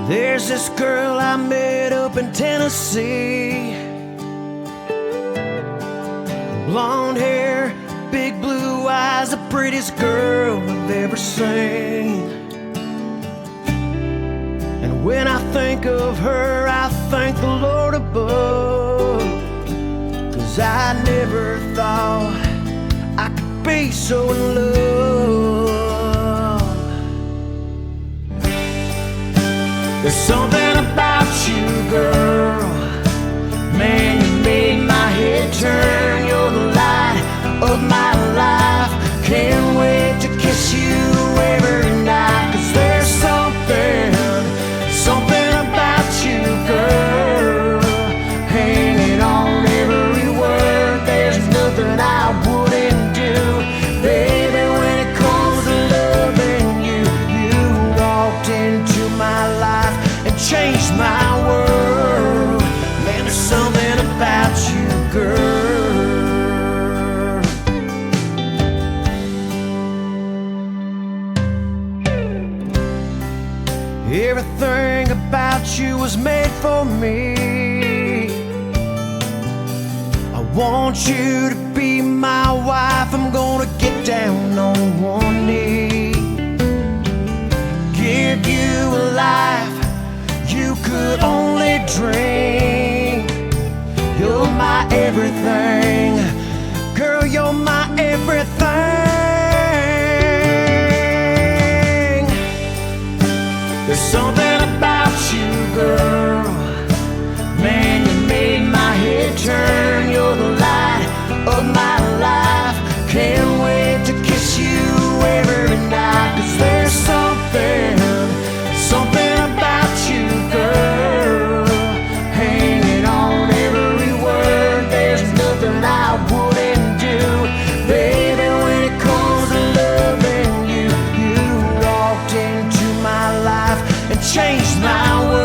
There's this girl I met up in Tennessee. Blonde hair, big blue eyes, the prettiest girl I've ever seen. And when I think of her, I thank the Lord above, 'cause I never thought I could be so in love. There's something about you, girl, man, you made my head turn. You're the light of my life. Can't wait to kiss you every night, 'cause there's something about you, girl, hanging on every word. There's nothing I wouldn't do, baby, when it comes to loving you. You walked into my life and changed my world. Man, there's something about you, girl. Everything about you was made for me. I want you to be my wife. I'm gonna get down on one knee, give you a life you could only dream. You're my everything, girl, you're my everything. There's something about you, girl, man, you made my head turn. You're the light of my life. Can't wait to kiss you every night, 'cause there's something about you, girl, hanging on every word. There's nothing I wouldn't do, baby, when it comes to loving you. You walked into my life and changed my world.